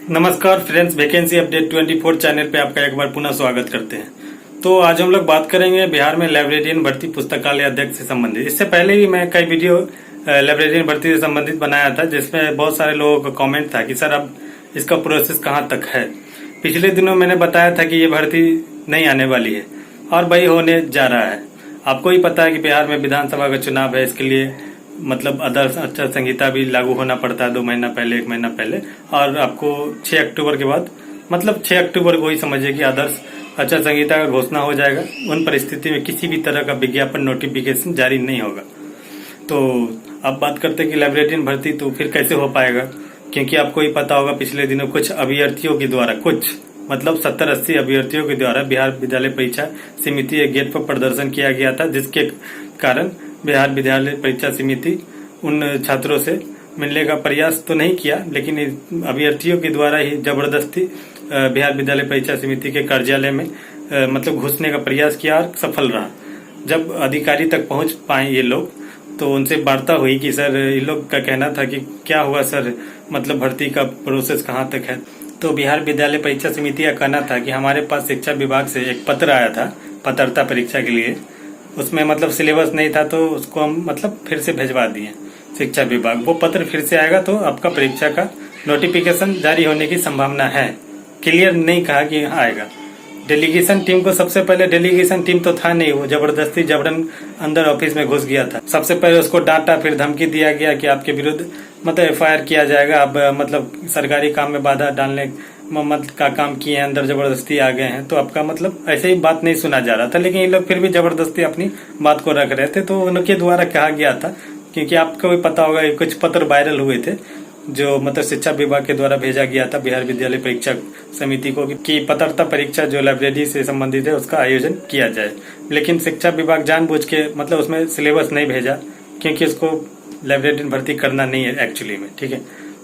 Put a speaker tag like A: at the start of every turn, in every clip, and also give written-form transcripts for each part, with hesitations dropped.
A: नमस्कार friends, vacancy update 24 channel पे आपका एक बार पुनः स्वागत करते हैं। तो आज हम लोग बात करेंगे बिहार में लाइब्रेरियन भर्ती पुस्तकालय अध्यक्ष से संबंधित। इससे पहले भी मैं कई वीडियो लाइब्रेरियन भर्ती से संबंधित बनाया था, जिसमें बहुत सारे लोगों का कमेंट था कि सर अब इसका प्रोसेस कहाँ तक है। पिछले दिनों मैंने बताया था कि ये भर्ती नहीं आने वाली है और वही होने जा रहा है। आपको ही पता है कि बिहार में विधानसभा का चुनाव है, इसके लिए मतलब आदर्श आचार संहिता भी लागू होना पड़ता है 2 महीना पहले, 1 महीना पहले। और आपको 6 अक्टूबर के बाद, मतलब 6 अक्टूबर को ही समझिए कि आदर्श आचार संहिता का घोषणा हो जाएगा। उन परिस्थिति में किसी भी तरह का विज्ञापन नोटिफिकेशन जारी नहीं होगा। तो अब बात करते हैं कि लाइब्रेरियन भर्ती तो फिर कैसे हो पाएगा, क्योंकि आपको ही पता होगा पिछले दिनों कुछ अभ्यर्थियों के द्वारा, कुछ मतलब 70-80 अभ्यर्थियों के द्वारा बिहार विद्यालय परीक्षा समिति के गेट पर प्रदर्शन किया गया था, जिसके कारण बिहार विद्यालय परीक्षा समिति उन छात्रों से मिलने का प्रयास तो नहीं किया, लेकिन अभ्यर्थियों के द्वारा ही जबरदस्ती बिहार विद्यालय परीक्षा समिति के कार्यालय में मतलब घुसने का प्रयास किया और सफल रहा। जब अधिकारी तक पहुंच पाए ये लोग, तो उनसे वार्ता हुई कि सर, ये लोग का कहना था कि क्या हुआ सर, मतलब भर्ती का प्रोसेस कहाँ तक है। तो बिहार विद्यालय परीक्षा समिति का कहना था कि हमारे पास शिक्षा विभाग से एक पत्र आया था पात्रता परीक्षा के लिए। उसमें मतलब सिलेबस नहीं था, तो उसको हम मतलब फिर से भिजवा दिए शिक्षा विभाग। वो पत्र फिर से आएगा तो आपका परीक्षा का नोटिफिकेशन जारी होने की संभावना है। क्लियर नहीं कहा कि आएगा। डेलीगेशन टीम को सबसे पहले, डेलीगेशन टीम तो था नहीं, वो जबरदस्ती जबरन अंदर ऑफिस में घुस गया था। सबसे पहले उसको डांटा, फिर धमकी दिया गया कि आपके विरुद्ध मतलब FIR किया जाएगा। अब मतलब सरकारी काम में बाधा डालने का काम किए हैं, अंदर जबरदस्ती आ गए हैं, तो आपका मतलब ऐसे ही बात नहीं सुना जा रहा था। लेकिन ये लोग फिर भी जबरदस्ती अपनी बात को रख रहे थे। तो उनके द्वारा कहा गया था, क्योंकि आपको भी पता होगा कुछ पत्र वायरल हुए थे जो मतलब शिक्षा विभाग के द्वारा भेजा गया था बिहार विद्यालय परीक्षा समिति को कि पात्रता परीक्षा जो लाइब्रेरी से संबंधित है उसका आयोजन किया जाए। लेकिन शिक्षा विभाग जानबूझ के मतलब उसमें सिलेबस नहीं भेजा, क्योंकि उसको लाइब्रेरियन भर्ती करना नहीं है एक्चुअली में, ठीक है।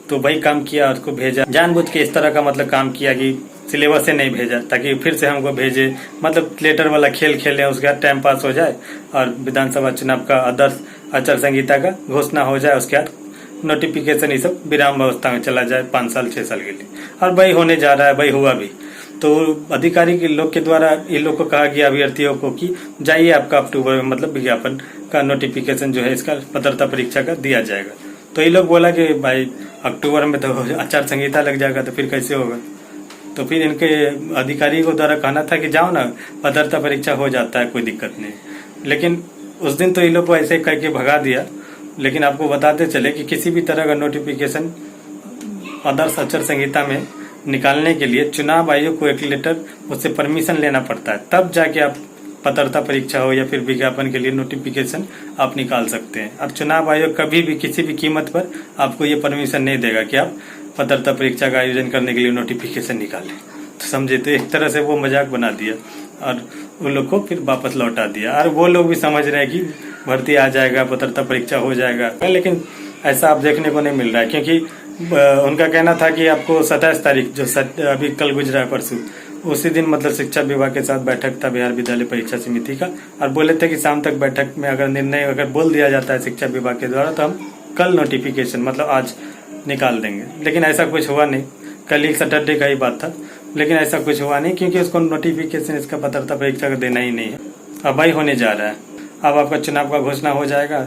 A: तो वही काम किया, उसको भेजा जानबूझ के, इस तरह का मतलब काम किया कि सिलेबस से नहीं भेजा, ताकि फिर से हमको भेजे, मतलब लेटर वाला खेल खेले, उसके बाद टाइम पास हो जाए और विधानसभा चुनाव का आदर्श आचार संहिता का घोषणा हो जाए। उसके बाद नोटिफिकेशन ये सब विराम अवस्था में चला जाए 5 साल 6 साल के लिए। और वही होने जा रहा है, वही हुआ भी। तो अधिकारी के लोग के द्वारा ये लोग को कहा गया अभ्यर्थियों को कि जाइए, आपका अक्टूबर में मतलब विज्ञापन का नोटिफिकेशन जो है इसका पात्रता परीक्षा का दिया जाएगा। तो ये लोग बोला कि भाई अक्टूबर में तो आचार संहिता लग जाएगा, तो फिर कैसे होगा। तो फिर इनके अधिकारी को द्वारा कहना था कि जाओ ना, पात्रता परीक्षा हो जाता है, कोई दिक्कत नहीं। लेकिन उस दिन तो ये लोग को ऐसे करके भगा दिया। लेकिन आपको बताते चले कि किसी भी तरह का नोटिफिकेशन आदर्श आचार संहिता में निकालने के लिए चुनाव आयोग को एक लेटर उससे परमिशन लेना पड़ता है, तब जाके आप पात्रता परीक्षा हो या फिर विज्ञापन के लिए नोटिफिकेशन आप निकाल सकते हैं। अब चुनाव आयोग कभी भी किसी भी कीमत पर आपको ये परमिशन नहीं देगा कि आप पात्रता परीक्षा का आयोजन करने के लिए नोटिफिकेशन निकालें। तो समझे, तो एक तरह से वो मजाक बना दिया और उन लोग को फिर वापस लौटा दिया। और वो लोग भी समझ रहे हैं कि भर्ती आ जाएगा, पात्रता परीक्षा हो जाएगा, लेकिन ऐसा आप देखने को नहीं मिल रहा है। क्योंकि उनका कहना था कि आपको 27 तारीख, जो अभी कल गुजरा परसों, उसी दिन मतलब शिक्षा विभाग के साथ बैठक था बिहार विद्यालय परीक्षा समिति का, और बोले थे कि शाम तक बैठक में अगर निर्णय अगर बोल दिया जाता है शिक्षा विभाग के द्वारा, तो हम कल नोटिफिकेशन मतलब आज निकाल देंगे। लेकिन ऐसा कुछ हुआ नहीं। कल ही सैटरडे का ही बात था, लेकिन ऐसा कुछ हुआ नहीं, क्योंकि उसको नोटिफिकेशन इसका पात्रता परीक्षा का देना ही नहीं है। अब वही होने जा रहा है। अब आपका चुनाव का घोषणा हो जाएगा,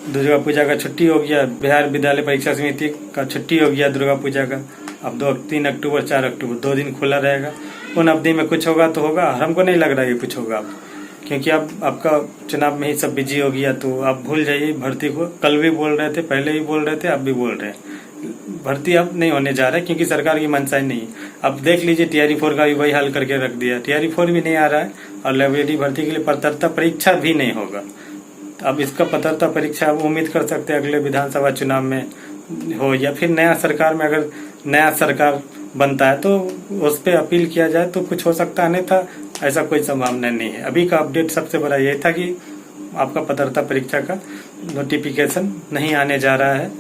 A: दुर्गा पूजा का छुट्टी हो गया, बिहार विद्यालय परीक्षा समिति का छुट्टी हो गया दुर्गा पूजा का। अब 3 अक्टूबर 4 अक्टूबर 2 दिन खुला रहेगा। उन अवधि में कुछ होगा तो होगा, हमको नहीं लग रहा है कुछ होगा अब, क्योंकि अब आपका चुनाव में ही सब बिजी हो गया। तो आप भूल जाइए भर्ती को। कल भी बोल रहे थे, पहले भी बोल रहे थे, अब भी बोल रहे हैं। भर्ती अब नहीं होने जा रहा है, क्योंकि सरकार की मंशा ही नहीं है। अब देख लीजिए TRE-4 का भी वही हाल करके रख दिया। TRE-4 भी नहीं आ रहा है और लाइब्रेरी भर्ती के लिए पात्रता परीक्षा भी नहीं होगा। अब इसका पात्रता परीक्षा आप उम्मीद कर सकते हैं अगले विधानसभा चुनाव में हो, या फिर नया सरकार में, अगर नया सरकार बनता है तो उस पर अपील किया जाए तो कुछ हो सकता है, नहीं था ऐसा कोई संभावना नहीं है। अभी का अपडेट सबसे बड़ा यही था कि आपका पात्रता परीक्षा का नोटिफिकेशन नहीं आने जा रहा है।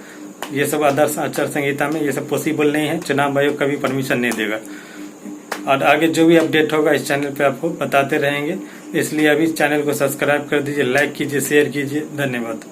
A: ये सब आदर्श आचार संहिता में ये सब पॉसिबल नहीं है, चुनाव आयोग कभी परमिशन नहीं देगा। और आगे जो भी अपडेट होगा इस चैनल पे आपको बताते रहेंगे, इसलिए अभी इस चैनल को सब्सक्राइब कर दीजिए, लाइक कीजिए, शेयर कीजिए। धन्यवाद।